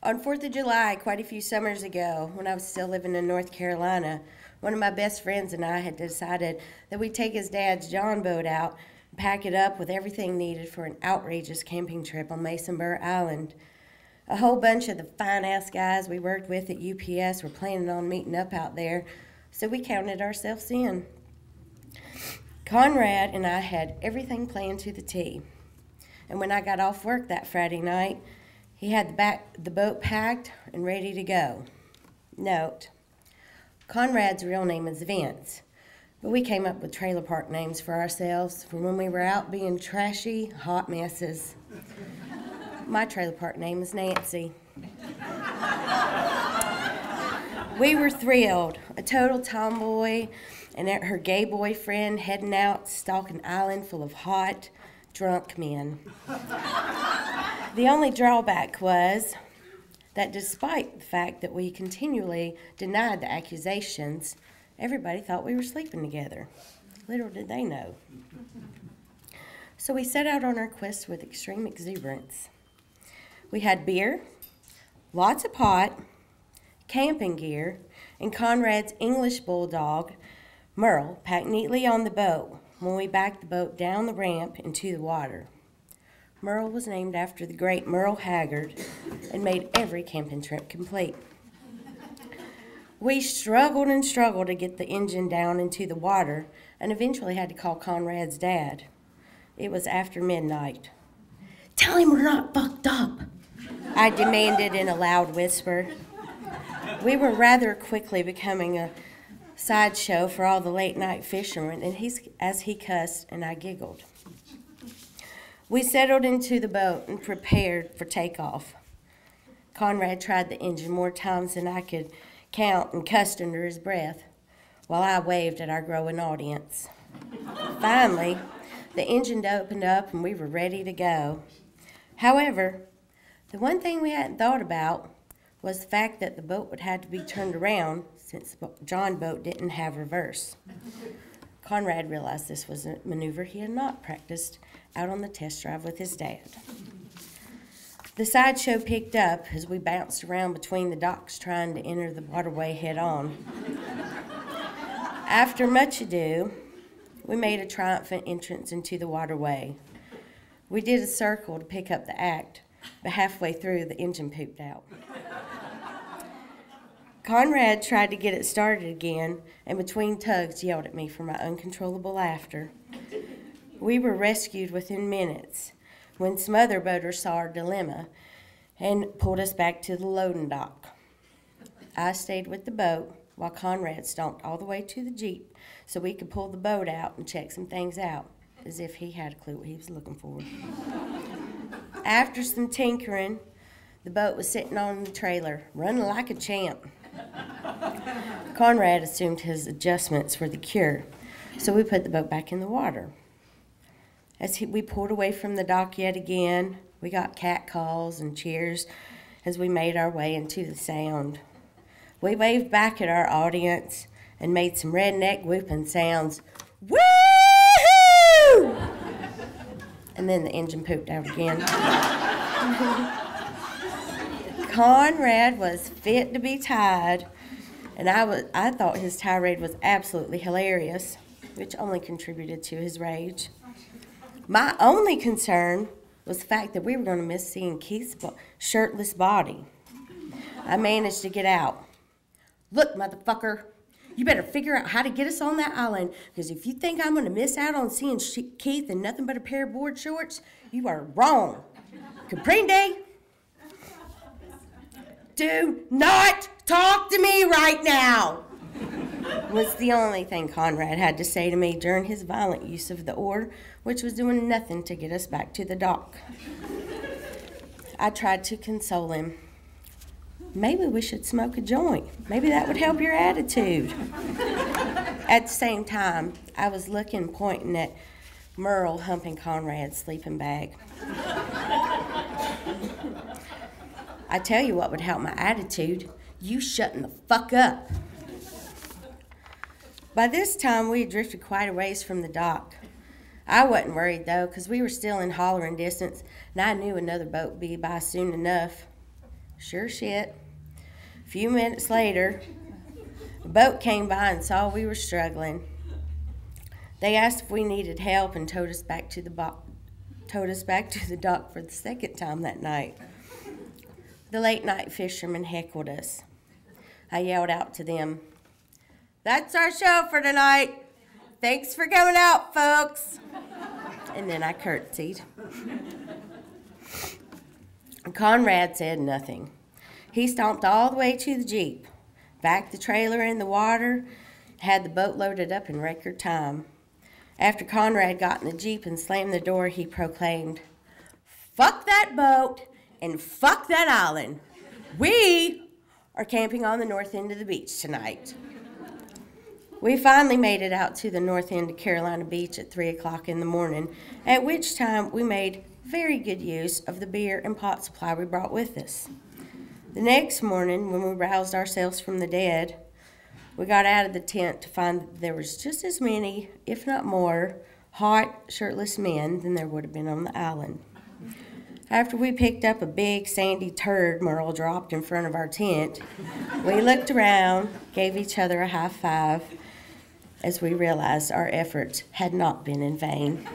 On 4th of July, quite a few summers ago, when I was still living in North Carolina, one of my best friends and I had decided that we'd take his dad's John boat out and pack it up with everything needed for an outrageous camping trip on Mason Burr Island. A whole bunch of the fine-ass guys we worked with at UPS were planning on meeting up out there, so we counted ourselves in. Conrad and I had everything planned to the T, and when I got off work that Friday night, he had the boat packed and ready to go. Note, Conrad's real name is Vince, but we came up with trailer park names for ourselves for when we were out being trashy, hot messes. My trailer park name is Nancy. We were thrilled, a total tomboy and her gay boyfriend heading out, stalking an island full of hot, drunk men. The only drawback was that despite the fact that we continually denied the accusations, everybody thought we were sleeping together. Little did they know. So we set out on our quest with extreme exuberance. We had beer, lots of pot, camping gear, and Conrad's English bulldog, Merle, packed neatly on the boat when we backed the boat down the ramp into the water. Merle was named after the great Merle Haggard and made every camping trip complete. We struggled and struggled to get the engine down into the water and eventually had to call Conrad's dad. It was after midnight. "Tell him we're not fucked up," I demanded in a loud whisper. We were rather quickly becoming a sideshow for all the late-night fishermen, and as he cussed and I giggled. We settled into the boat and prepared for takeoff. Conrad tried the engine more times than I could count and cussed under his breath, while I waved at our growing audience. Finally, the engine opened up and we were ready to go. However, the one thing we hadn't thought about was the fact that the boat would have to be turned around since the John boat didn't have reverse. Conrad realized this was a maneuver he had not practiced out on the test drive with his dad. The sideshow picked up as we bounced around between the docks trying to enter the waterway head on. After much ado, we made a triumphant entrance into the waterway. We did a circle to pick up the act, but halfway through the engine pooped out. Conrad tried to get it started again, and between tugs yelled at me for my uncontrollable laughter. We were rescued within minutes when some other boaters saw our dilemma and pulled us back to the loading dock. I stayed with the boat while Conrad stomped all the way to the Jeep so we could pull the boat out and check some things out, as if he had a clue what he was looking for. After some tinkering, the boat was sitting on the trailer, running like a champ. Conrad assumed his adjustments were the cure, so we put the boat back in the water. As we pulled away from the dock yet again, we got cat calls and cheers as we made our way into the sound. We waved back at our audience and made some redneck whooping sounds. Woo-hoo! And then the engine pooped out again. Conrad was fit to be tied, and I thought his tirade was absolutely hilarious, which only contributed to his rage. My only concern was the fact that we were going to miss seeing Keith's shirtless body. I managed to get out. "Look, motherfucker, you better figure out how to get us on that island, because if you think I'm going to miss out on seeing Keith in nothing but a pair of board shorts, you are wrong. Comprende? Do not talk to me right now," was the only thing Conrad had to say to me during his violent use of the oar, which was doing nothing to get us back to the dock. I tried to console him. "Maybe we should smoke a joint. Maybe that would help your attitude." At the same time, I was looking, pointing at Merle humping Conrad's sleeping bag. "I tell you what would help my attitude. You shutting the fuck up." By this time, we had drifted quite a ways from the dock. I wasn't worried, though, because we were still in hollering distance, and I knew another boat would be by soon enough. Sure shit. A few minutes later, a boat came by and saw we were struggling. They asked if we needed help and towed us back to the dock for the second time that night. The late-night fishermen heckled us. I yelled out to them, "That's our show for tonight. Thanks for coming out, folks." And then I curtsied. Conrad said nothing. He stomped all the way to the Jeep, backed the trailer in the water, had the boat loaded up in record time. After Conrad got in the Jeep and slammed the door, he proclaimed, "Fuck that boat and fuck that island. We are camping on the north end of the beach tonight." We finally made it out to the north end of Carolina Beach at 3 o'clock in the morning, at which time we made very good use of the beer and pot supply we brought with us. The next morning, when we roused ourselves from the dead, we got out of the tent to find that there was just as many, if not more, hot, shirtless men than there would have been on the island. After we picked up a big sandy turd Merle dropped in front of our tent, we looked around, gave each other a high five, as we realized our efforts had not been in vain.